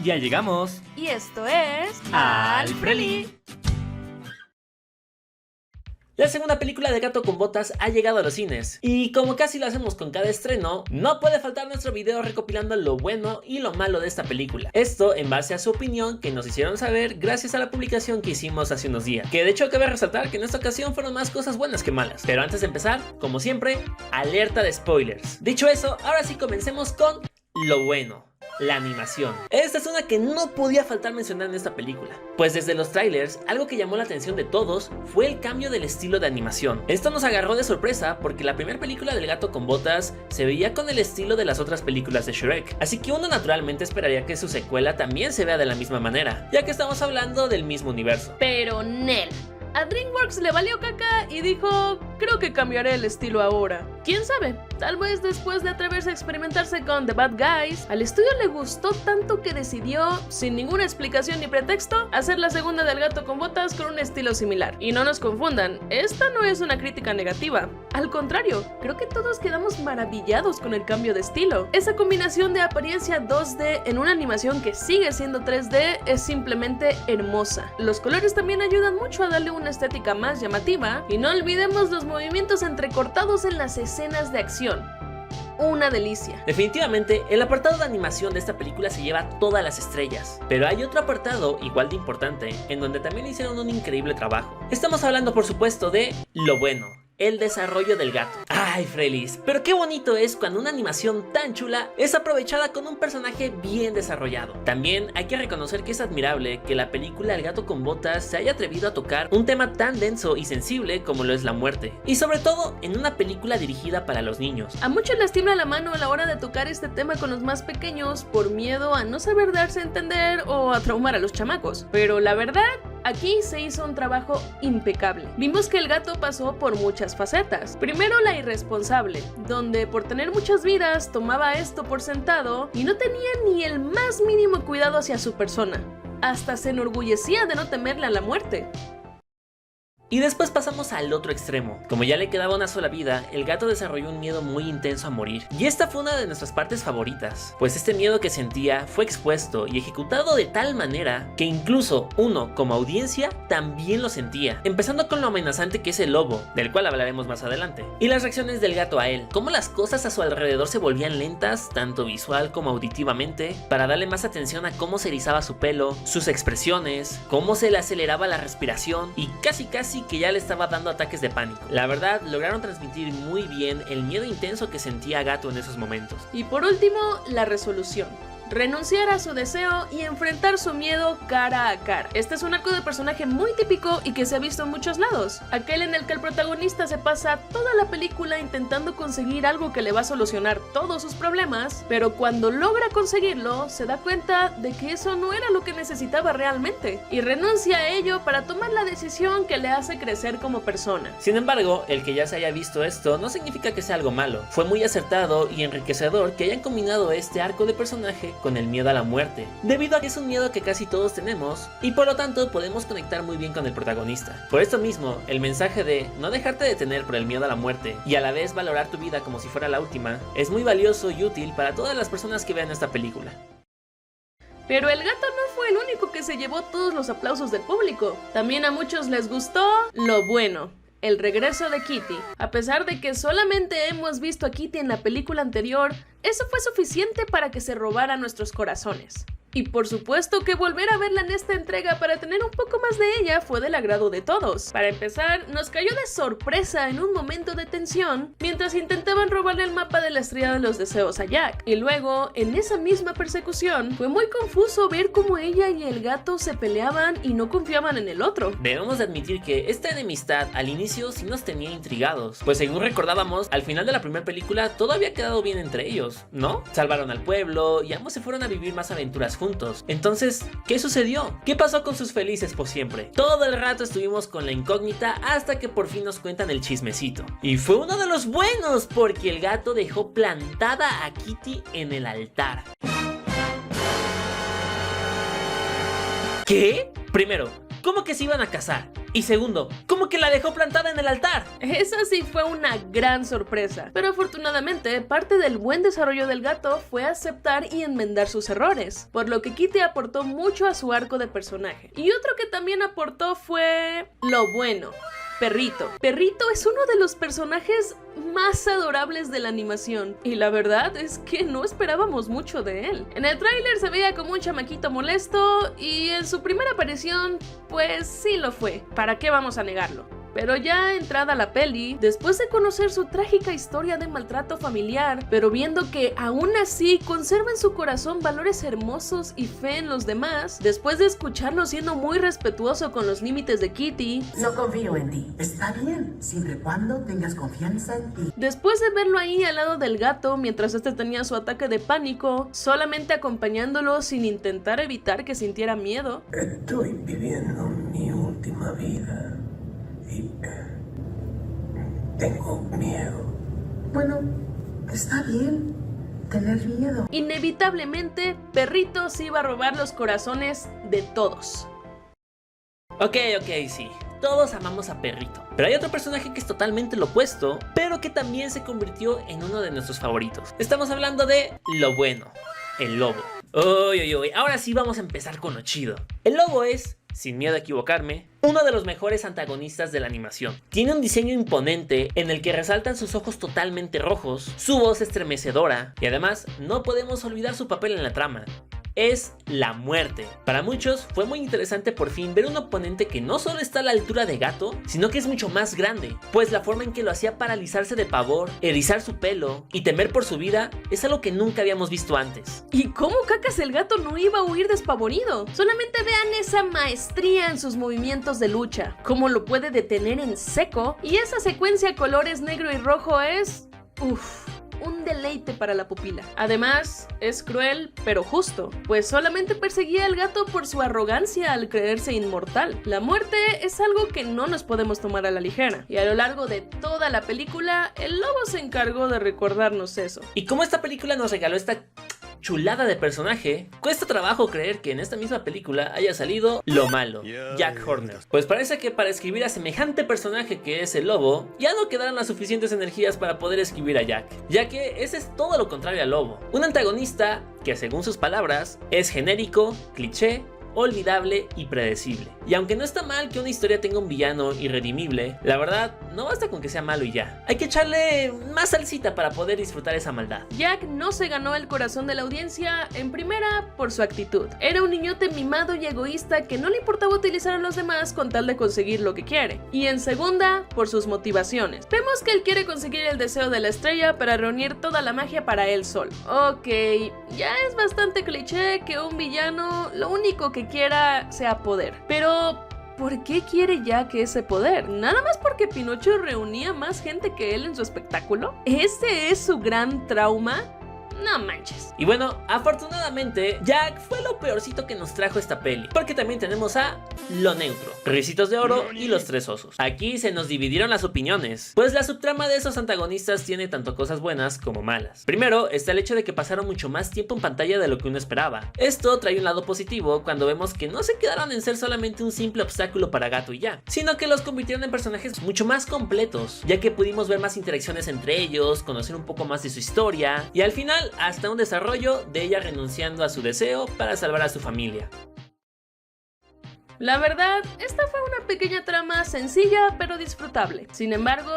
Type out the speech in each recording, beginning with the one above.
Ya llegamos. Y esto es... Alfreli. La segunda película de Gato con Botas ha llegado a los cines, y como casi lo hacemos con cada estreno, no puede faltar nuestro video recopilando lo bueno y lo malo de esta película. Esto en base a su opinión que nos hicieron saber gracias a la publicación que hicimos hace unos días. Que de hecho cabe resaltar que en esta ocasión fueron más cosas buenas que malas. Pero antes de empezar, como siempre, alerta de spoilers. Dicho eso, ahora sí comencemos con lo bueno. La animación. Esta es una que no podía faltar mencionar en esta película, pues desde los trailers, algo que llamó la atención de todos fue el cambio del estilo de animación. Esto nos agarró de sorpresa porque la primera película del Gato con Botas se veía con el estilo de las otras películas de Shrek, así que uno naturalmente esperaría que su secuela también se vea de la misma manera, ya que estamos hablando del mismo universo. Pero Nel. A DreamWorks le valió caca y dijo, creo que cambiaré el estilo ahora. ¿Quién sabe? Tal vez después de atreverse a experimentarse con The Bad Guys, al estudio le gustó tanto que decidió, sin ninguna explicación ni pretexto, hacer la segunda del Gato con Botas con un estilo similar. Y no nos confundan, esta no es una crítica negativa. Al contrario, creo que todos quedamos maravillados con el cambio de estilo. Esa combinación de apariencia 2D en una animación que sigue siendo 3D es simplemente hermosa. Los colores también ayudan mucho a darle una estética más llamativa, y no olvidemos los movimientos entrecortados en las escenas de acción. Una delicia. Definitivamente, el apartado de animación de esta película se lleva todas las estrellas, pero hay otro apartado igual de importante, en donde también hicieron un increíble trabajo. Estamos hablando por supuesto de lo bueno. El desarrollo del gato. Ay, Frelis, pero qué bonito es cuando una animación tan chula es aprovechada con un personaje bien desarrollado. También hay que reconocer que es admirable que la película El Gato con Botas se haya atrevido a tocar un tema tan denso y sensible como lo es la muerte, y sobre todo en una película dirigida para los niños. A muchos les tiembla la mano a la hora de tocar este tema con los más pequeños por miedo a no saber darse a entender o a traumar a los chamacos, pero la verdad, aquí se hizo un trabajo impecable. Vimos que el gato pasó por muchas facetas. Primero, la irresponsable, donde por tener muchas vidas tomaba esto por sentado y no tenía ni el más mínimo cuidado hacia su persona. Hasta se enorgullecía de no temerle a la muerte. Y después pasamos al otro extremo. Como ya le quedaba una sola vida, el gato desarrolló un miedo muy intenso a morir. Y esta fue una de nuestras partes favoritas, pues este miedo que sentía fue expuesto y ejecutado de tal manera que incluso uno, como audiencia, también lo sentía. Empezando con lo amenazante que es el lobo, del cual hablaremos más adelante. Y las reacciones del gato a él, cómo las cosas a su alrededor se volvían lentas, tanto visual como auditivamente, para darle más atención a cómo se erizaba su pelo, sus expresiones, cómo se le aceleraba la respiración y casi que ya le estaba dando ataques de pánico. La verdad, lograron transmitir muy bien el miedo intenso que sentía Gato en esos momentos. Y por último, la resolución. Renunciar a su deseo y enfrentar su miedo cara a cara. Este es un arco de personaje muy típico y que se ha visto en muchos lados. Aquel en el que el protagonista se pasa toda la película intentando conseguir algo que le va a solucionar todos sus problemas, pero cuando logra conseguirlo, se da cuenta de que eso no era lo que necesitaba realmente, y renuncia a ello para tomar la decisión que le hace crecer como persona. Sin embargo, el que ya se haya visto esto no significa que sea algo malo. Fue muy acertado y enriquecedor que hayan combinado este arco de personaje con el miedo a la muerte, debido a que es un miedo que casi todos tenemos y por lo tanto podemos conectar muy bien con el protagonista. Por esto mismo, el mensaje de no dejarte detener por el miedo a la muerte y a la vez valorar tu vida como si fuera la última es muy valioso y útil para todas las personas que vean esta película. Pero el gato no fue el único que se llevó todos los aplausos del público. También a muchos les gustó lo bueno. El regreso de Kitty. A pesar de que solamente hemos visto a Kitty en la película anterior, eso fue suficiente para que se robara nuestros corazones. Y por supuesto que volver a verla en esta entrega para tener un poco más de ella fue del agrado de todos. Para empezar, nos cayó de sorpresa en un momento de tensión mientras intentaban robarle el mapa de la Estrella de los Deseos a Jack. Y luego, en esa misma persecución, fue muy confuso ver cómo ella y el gato se peleaban y no confiaban en el otro. Debemos de admitir que esta enemistad al inicio sí nos tenía intrigados, pues según recordábamos, al final de la primera película todo había quedado bien entre ellos, ¿no? Salvaron al pueblo y ambos se fueron a vivir más aventuras juntos. Entonces, ¿qué sucedió? ¿Qué pasó con sus felices por siempre? Todo el rato estuvimos con la incógnita hasta que por fin nos cuentan el chismecito. Y fue uno de los buenos, porque el gato dejó plantada a Kitty en el altar. ¿Qué? Primero, ¿cómo que se iban a casar? Y segundo, ¿cómo que la dejó plantada en el altar? Esa sí fue una gran sorpresa, pero afortunadamente parte del buen desarrollo del gato fue aceptar y enmendar sus errores, por lo que Kitty aportó mucho a su arco de personaje. Y otro que también aportó fue lo bueno. Perrito. Perrito es uno de los personajes más adorables de la animación, y la verdad es que no esperábamos mucho de él. En el tráiler se veía como un chamaquito molesto, y en su primera aparición, pues sí lo fue. ¿Para qué vamos a negarlo? Pero ya entrada la peli, después de conocer su trágica historia de maltrato familiar, pero viendo que aún así conserva en su corazón valores hermosos y fe en los demás, después de escucharlo siendo muy respetuoso con los límites de Kitty, no confío en ti. Está bien, siempre y cuando tengas confianza en ti. Después de verlo ahí al lado del gato mientras este tenía su ataque de pánico, solamente acompañándolo sin intentar evitar que sintiera miedo. Estoy viviendo mi última vida. Y tengo miedo. Bueno, está bien tener miedo. Inevitablemente, Perrito se iba a robar los corazones de todos. Ok, sí. Todos amamos a Perrito. Pero hay otro personaje que es totalmente lo opuesto, pero que también se convirtió en uno de nuestros favoritos. Estamos hablando de lo bueno, el lobo. Uy, ahora sí vamos a empezar con lo chido. El lobo es, sin miedo a equivocarme, uno de los mejores antagonistas de la animación. Tiene un diseño imponente en el que resaltan sus ojos totalmente rojos, su voz estremecedora y además no podemos olvidar su papel en la trama. Es la muerte. Para muchos fue muy interesante por fin ver un oponente que no solo está a la altura de Gato, sino que es mucho más grande, pues la forma en que lo hacía paralizarse de pavor, erizar su pelo y temer por su vida es algo que nunca habíamos visto antes. ¿Y cómo cacas el gato no iba a huir despavorido? Solamente vean esa maestría en sus movimientos de lucha, cómo lo puede detener en seco, y esa secuencia colores negro y rojo es... un deleite para la pupila. Además, es cruel, pero justo, pues solamente perseguía al gato por su arrogancia al creerse inmortal. La muerte es algo que no nos podemos tomar a la ligera, y a lo largo de toda la película, el lobo se encargó de recordarnos eso. Y como esta película nos regaló esta chulada de personaje, cuesta trabajo creer que en esta misma película haya salido lo malo, Jack Horner. Pues parece que para escribir a semejante personaje que es el lobo, ya no quedaron las suficientes energías para poder escribir a Jack, ya que ese es todo lo contrario al lobo. Un antagonista que, según sus palabras, es genérico, cliché, olvidable y predecible. Y aunque no está mal que una historia tenga un villano irredimible, la verdad no basta con que sea malo y ya. Hay que echarle más salsita para poder disfrutar esa maldad. Jack no se ganó el corazón de la audiencia, en primera por su actitud. Era un niñote mimado y egoísta que no le importaba utilizar a los demás con tal de conseguir lo que quiere. Y en segunda, por sus motivaciones. Vemos que él quiere conseguir el deseo de la estrella para reunir toda la magia para él solo. Ok, ya es bastante cliché que un villano lo único que quiera sea poder. Pero ¿por qué quiere Jack ese poder? ¿Nada más porque Pinocho reunía más gente que él en su espectáculo? ¿Ese es su gran trauma? No manches. Y bueno, afortunadamente Jack fue lo peorcito que nos trajo esta peli, porque también tenemos a lo neutro, Ricitos de Oro y Los Tres Osos. Aquí se nos dividieron las opiniones, pues la subtrama de esos antagonistas tiene tanto cosas buenas como malas. Primero está el hecho de que pasaron mucho más tiempo en pantalla de lo que uno esperaba. Esto trae un lado positivo cuando vemos que no se quedaron en ser solamente un simple obstáculo para Gato y ya, sino que los convirtieron en personajes mucho más completos, ya que pudimos ver más interacciones entre ellos, conocer un poco más de su historia y al final hasta un desarrollo de ella renunciando a su deseo para salvar a su familia. La verdad, esta fue una pequeña trama sencilla pero disfrutable. Sin embargo,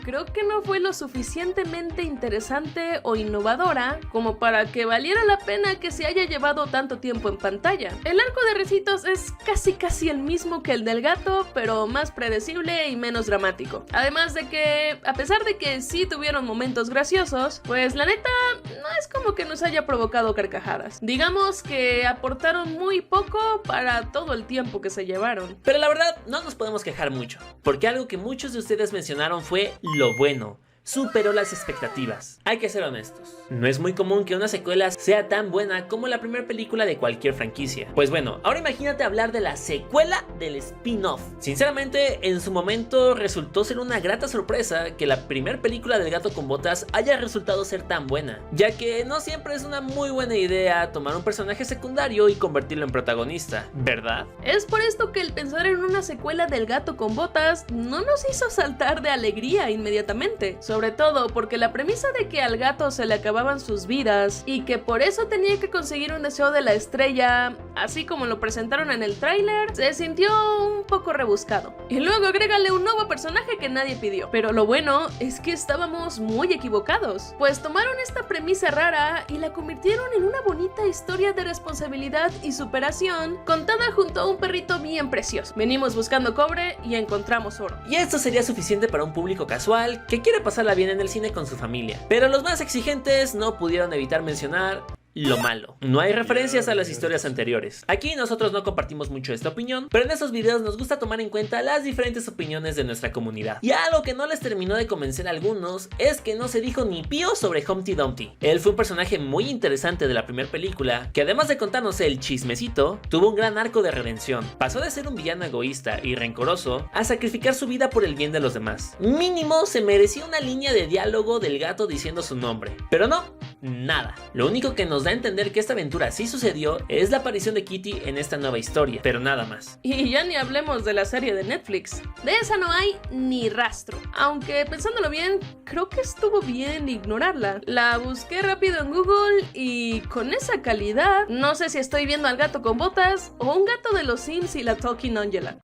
creo que no fue lo suficientemente interesante o innovadora como para que valiera la pena que se haya llevado tanto tiempo en pantalla. El arco de Ricitos es casi el mismo que el del gato, pero más predecible y menos dramático. Además de que, a pesar de que sí tuvieron momentos graciosos, pues la neta no es como que nos haya provocado carcajadas. Digamos que aportaron muy poco para todo el tiempo que se llevaron. Pero la verdad no nos podemos quejar mucho, porque algo que muchos de ustedes mencionaron fue lo bueno. superó las expectativas. Hay que ser honestos, no es muy común que una secuela sea tan buena como la primera película de cualquier franquicia. Pues bueno, ahora imagínate hablar de la secuela del spin-off. Sinceramente, en su momento resultó ser una grata sorpresa que la primera película del Gato con Botas haya resultado ser tan buena, ya que no siempre es una muy buena idea tomar un personaje secundario y convertirlo en protagonista, ¿verdad? Es por esto que el pensar en una secuela del Gato con Botas no nos hizo saltar de alegría inmediatamente, sobre todo porque la premisa de que al gato se le acababan sus vidas y que por eso tenía que conseguir un deseo de la estrella, así como lo presentaron en el tráiler, se sintió un poco rebuscado. Y luego agrégale un nuevo personaje que nadie pidió. Pero lo bueno es que estábamos muy equivocados, pues tomaron esta premisa rara y la convirtieron en una bonita historia de responsabilidad y superación contada junto a un perrito bien precioso. Venimos buscando cobre y encontramos oro. Y esto sería suficiente para un público casual que quiere pasarla bien en el cine con su familia. Pero los más exigentes no pudieron evitar mencionar lo malo. No hay referencias a las historias anteriores. Aquí nosotros no compartimos mucho esta opinión, pero en estos videos nos gusta tomar en cuenta las diferentes opiniones de nuestra comunidad. Y algo que no les terminó de convencer a algunos es que no se dijo ni pío sobre Humpty Dumpty. Él fue un personaje muy interesante de la primera película, que además de contarnos el chismecito, tuvo un gran arco de redención. Pasó de ser un villano egoísta y rencoroso a sacrificar su vida por el bien de los demás. Mínimo se merecía una línea de diálogo del gato diciendo su nombre, pero no, nada. Lo único que nos da a entender que esta aventura sí sucedió es la aparición de Kitty en esta nueva historia, pero nada más. Y ya ni hablemos de la serie de Netflix. De esa no hay ni rastro. Aunque pensándolo bien, creo que estuvo bien ignorarla. La busqué rápido en Google y con esa calidad, no sé si estoy viendo al Gato con Botas o un gato de los Sims y la Talking Angela.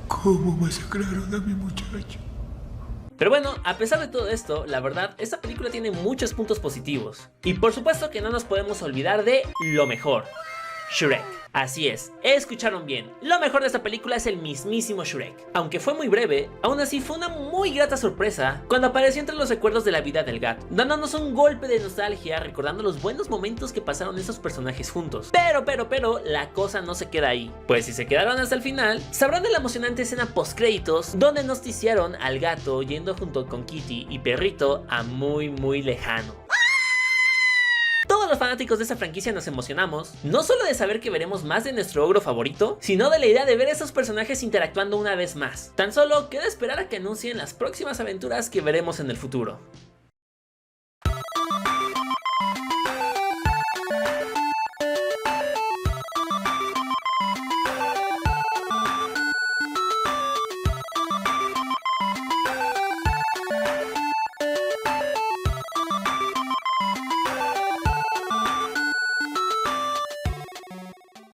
¿Cómo masacraron a mi muchacho? Pero bueno, a pesar de todo esto, la verdad, esta película tiene muchos puntos positivos. Y por supuesto que no nos podemos olvidar de lo mejor: Shrek. Así es, escucharon bien, lo mejor de esta película es el mismísimo Shrek. Aunque fue muy breve, aún así fue una muy grata sorpresa cuando apareció entre los recuerdos de la vida del gato, dándonos un golpe de nostalgia recordando los buenos momentos que pasaron esos personajes juntos. Pero, la cosa no se queda ahí, pues si se quedaron hasta el final, sabrán de la emocionante escena post créditos donde nos noticiaron al gato yendo junto con Kitty y Perrito a muy lejano. Todos los fanáticos de esta franquicia nos emocionamos, no solo de saber que veremos más de nuestro ogro favorito, sino de la idea de ver a esos personajes interactuando una vez más. Tan solo queda esperar a que anuncien las próximas aventuras que veremos en el futuro.